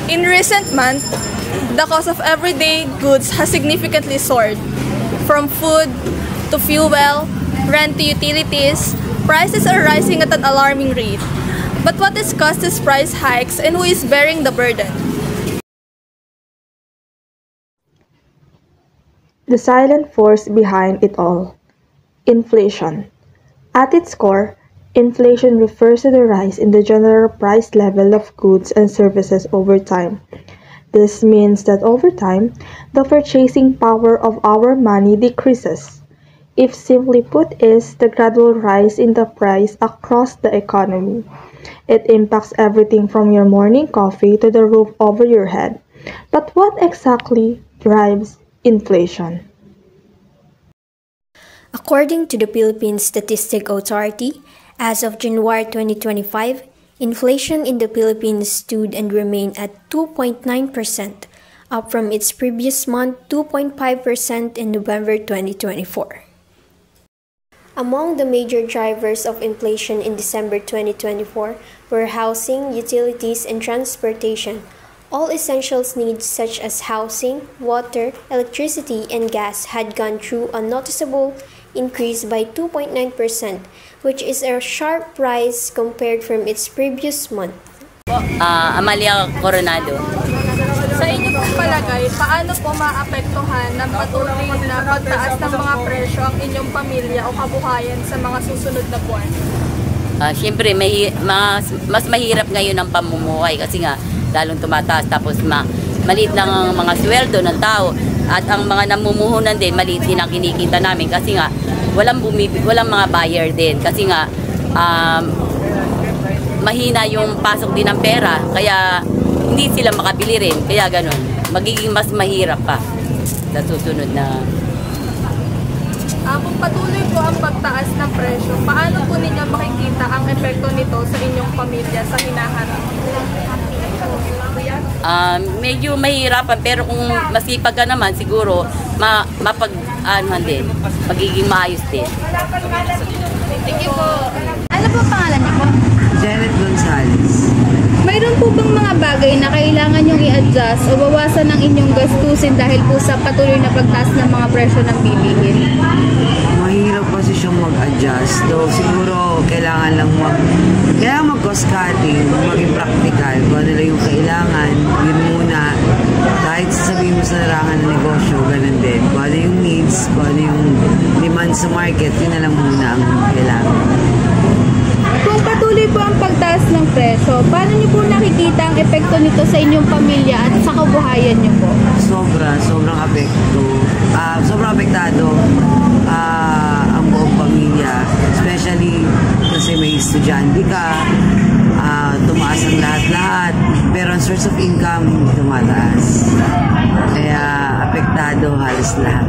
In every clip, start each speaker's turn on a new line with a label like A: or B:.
A: In recent months, the cost of everyday goods has significantly soared. From food to fuel, rent to utilities, prices are rising at an alarming rate. But what has caused these price hikes and who is bearing the burden?
B: The silent force behind it all: inflation. At its core, inflation refers to the rise in the general price level of goods and services over time. This means that over time, the purchasing power of our money decreases. If simply put, is the gradual rise in the price across the economy. It impacts everything from your morning coffee to the roof over your head. But what exactly drives inflation?
C: According to the Philippine Statistic Authority, as of January 2025, inflation in the Philippines stood and remained at 2.9%, up from its previous month 2.5% in November 2024. Among the major drivers of inflation in December 2024 were housing, utilities, and transportation. All essentials needs such as housing, water, electricity, and gas had gone through a noticeable increase by 2.9%, which is a sharp rise compared from its previous month.
D: Amalia Coronado.
A: Sa inyo pong palagay, paano po maapektuhan ng patuloy na pagtaas ng mga presyo ang inyong pamilya o kabuhayan sa mga susunod na buwan?
D: Siyempre, mas mahirap ngayon ang pamumuhay kasi nga lalong tumataas, tapos maliit lang ang mga sweldo ng tao at ang mga namumuhunan din maliit din ang kinikita namin kasi nga walang mga buyer din kasi nga mahina yung pasok din ng pera, kaya hindi sila makabili rin, kaya ganun magiging mas mahirap pa sa susunod na.
A: Kung patuloy po ang pagtaas ng presyo, paano po ninyo makikita ang epekto nito sa inyong pamilya sa hinaharap?
D: Medyo mahirapan, pero kung masipag ka naman, siguro din, magiging maayos din.
A: Thank you po.
E: Ano po pangalan niyo po?
F: Janet Gonzalez.
E: Mayroon po bang mga bagay na kailangan niyong i-adjust o bawasan ng inyong gastusin dahil po sa patuloy na pagtaas ng mga presyo ng bilihin?
F: Mahirap kasi siyang mag-adjust. So, siguro kailangan mag-cost cutting, maging practical. Kung ano lang yung kailangan, yun muna. Kahit sasabihin mo sa larangan ng negosyo, ganun din. Kung ano yung needs, kung ano yung demand sa market, yun na lang muna ang kailangan.
E: Kung patuloy po ang pagtaas ng presyo, paano niyo po nakikita ang epekto nito sa inyong pamilya at sa kabuhayan niyo po?
F: Sobrang apektado ang buong pamilya. Especially kasi may estudyante ka, tumaas ang lahat-lahat, pero ang source of income hindi tumataas. Kaya apektado halos lahat.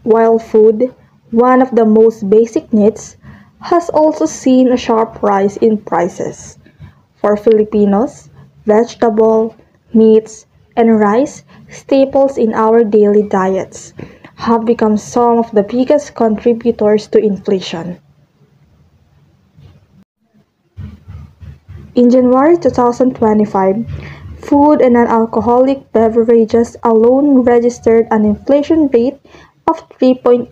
B: While food, one of the most basic needs, has also seen a sharp rise in prices. For Filipinos, vegetable, meats, and rice, staples in our daily diets, have become some of the biggest contributors to inflation. In January 2025, food and non-alcoholic beverages alone registered an inflation rate of 3.8%.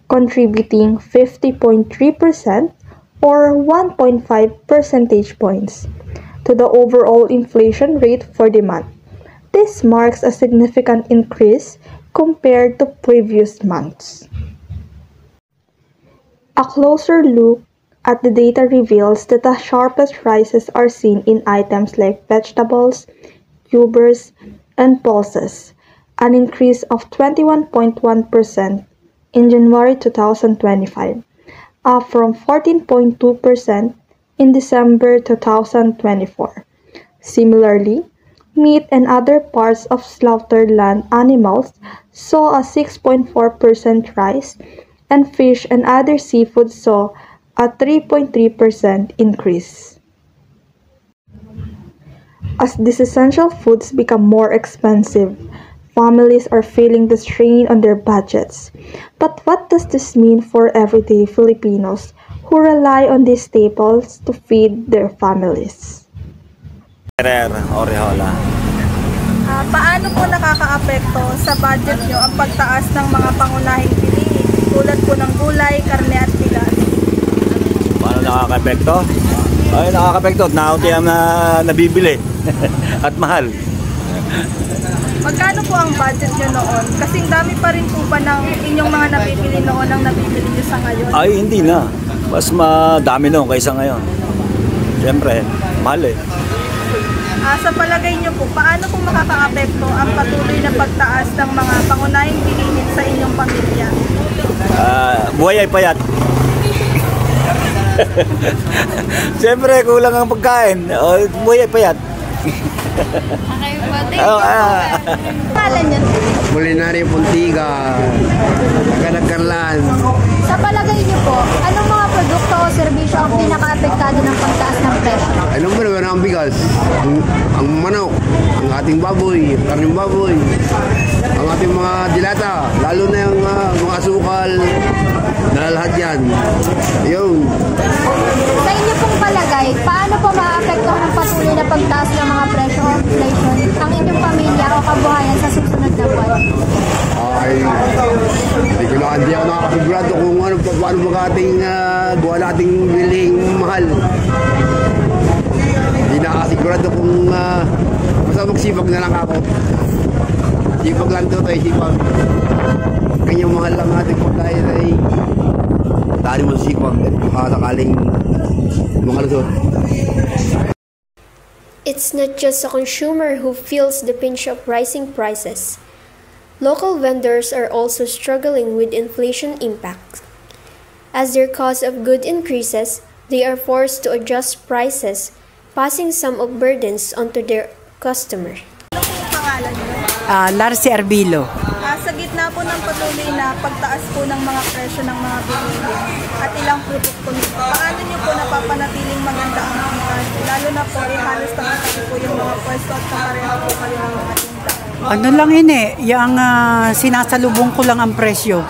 B: Contributing 50.3% or 1.5 percentage points to the overall inflation rate for the month. This marks a significant increase compared to previous months. A closer look at the data reveals that the sharpest rises are seen in items like vegetables, tubers, and pulses, an increase of 21.1% in January 2025, up from 14.2% in December 2024. Similarly, meat and other parts of slaughtered land animals saw a 6.4% rise, and fish and other seafood saw a 3.3% increase. As these essential foods become more expensive, families are feeling the strain on their budgets. But what does this mean for everyday Filipinos who rely on these staples to feed their families?
G: Ferrer Orejola.
A: Paano po nakakaapekto sa budget nyo ang pagtaas ng mga pangunahing bilihin tulad po ng gulay, karne at bigas?
G: Paano nakaka-apekto? Ay, nakaka-apekto. Naunti ang nabibili at mahal.
A: Magkano po ang budget nyo noon? Kasing dami pa rin po ba ng inyong mga nabibili noon ang nabibili nyo sa ngayon?
G: Ay, hindi na. Mas madami noon kaysa ngayon. Siyempre, mahal eh.
A: Sa palagay nyo po, paano po makakaapekto ang patuloy na pagtaas ng mga pangunahing bilihin sa inyong pamilya?
G: Buhay ay payat. Siyempre, kulang ang pagkain. Buhay ay payat.
E: Okay po, thank
G: Oh,
E: you. Pangalan niyo?
H: Culinary Puntiga, Taga-Nagkarlan.
E: Sa palagay niyo po, anong mga produkto o serbisyo ang pinaka-apektado ng pagtaas ng presyo?
H: Anong meron ang bigas? Ang manok, ang ating baboy, karning baboy, ang ating mga dilata, lalo na yung mga asukal, lahat yan. Yun.
E: Sa inyo pong palagay, paano po maapektuhan ng patuloy na pagtaas ng mga presyo o inflation ang inyong pamilya o kabuhayan sa susunod na buwan?
H: Ay, hindi ako nakakasigurado kung paano gawa nating biling mahal. Hindi nakakasigurado kung basta magsipag na lang ako. Sipag lang ito tayo, sipag. Kanyang mahal lang ating pagkain ay tali mo sipag at sakaling makalusot.
C: It's not just a consumer who feels the pinch of rising prices. Local vendors are also struggling with inflation impacts. As their cost of good increases, they are forced to adjust prices, passing some of burdens onto their customer.
A: Ano po ang pangalan nyo?
I: Larcy Arbilo.
A: Sa gitna po ng patuloy na pagtaas po ng mga presyo ng mga bilihin at ilang produkto nito, paano nyo po napapanatiling maganda ang kita? Lalo na po, halos nakakati po yung mga pwesto at kapareha po kayo ng mga tinda.
I: Ano lang yung sinasalubong ko lang ang presyo.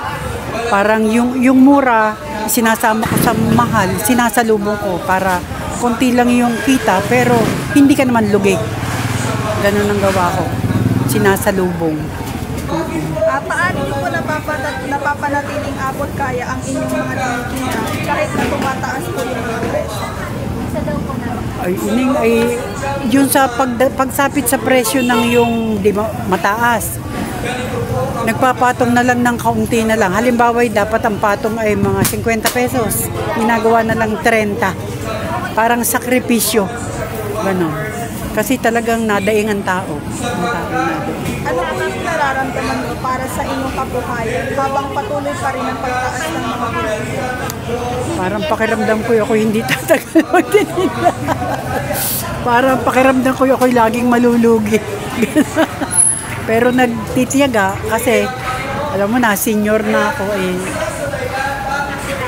I: Parang yung mura, sinasama ko sa mahal, sinasalubong ko para konti lang yung kita pero hindi ka naman lugi. Ganun ang gawa ko. Sinasalubong.
A: Paano nyo po napapanatiling abot kaya ang inyong mga tinitinda kahit na tumataas po yung mga presyo?
I: Yun sa pagsapit sa presyo ng yung mataas. Nagpapatong na lang ng kaunti na lang. Halimbawa, dapat ang patong ay mga 50 pesos. Ginagawa na lang 30. Parang sakripisyo. Ganon. Kasi talagang nadaing ang tao.
A: Ano po yung nararamdaman mo para sa inyong kabuhayan habang patuloy pa rin ang pagtaas ng mga bilihin?
I: Parang pakiramdam ko ako hindi tatagal magtitinda. Parang pakiramdam ko ako laging malulugi. Pero nagtitiyaga kasi alam mo na, senior na ako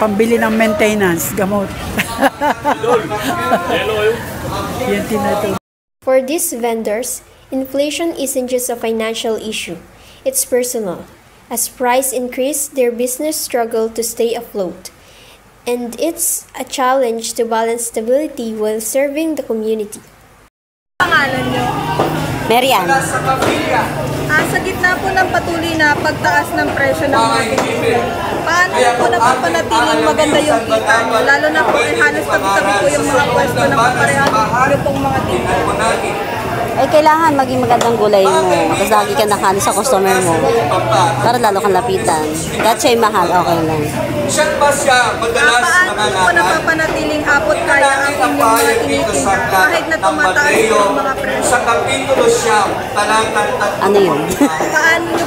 I: pambili ng maintenance, gamot. Yan tinatawag.
C: For these vendors, inflation isn't just a financial issue, it's personal. As price increase, their business struggle to stay afloat. And it's a challenge to balance stability while serving the community.
A: Pangalan nyo?
D: Marian.
A: Sa gitna po ng patuloy na pagtaas ng presyo ng mga bilihin, paano po napapanatiling maganda yung kita nyo? Lalo na po halos tabi-tabi po yung mga pwesto ng kaparehan nyo pong mga tinda.
D: Kailangan maging magandang gulay mo. Tapos lagi ka nakano sa customer mo. Para lalo kang lapitan. Kahit siya'y mahal, okay lang.
A: Paano po napapanatiling abot kaya ang inyong mga tinitinda kahit na tumataas yung mga presyo?
D: Ano yun?
A: Paano nyo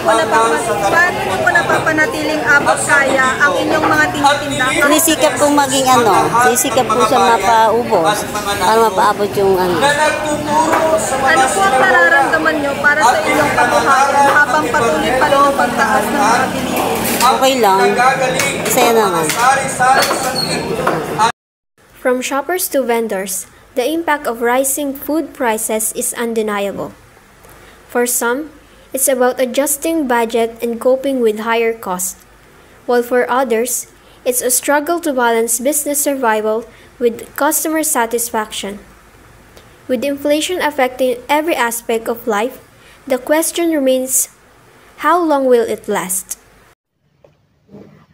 A: po napapanatiling abot kaya ang inyong mga tinitinda?
D: Sinisikap kong maging sinisikap ko siya mapaubos para mapaabot yung
A: Ano po ang nararamdaman nyo para sa inyong kabuhayan habang patuloy pa rin ang pagtaas ng mga bilihin?
D: Okay lang. Isaya naman.
C: From shoppers to vendors, the impact of rising food prices is undeniable. For some, it's about adjusting budget and coping with higher costs, while for others, it's a struggle to balance business survival with customer satisfaction. With inflation affecting every aspect of life, the question remains, how long will it last?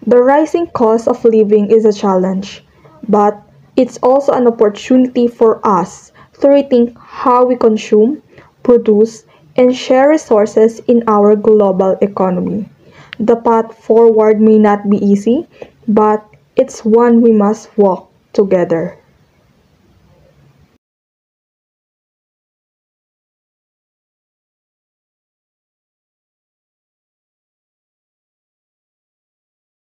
B: The rising cost of living is a challenge, but it's also an opportunity for us to rethink how we consume, produce, and share resources in our global economy. The path forward may not be easy, but it's one we must walk together.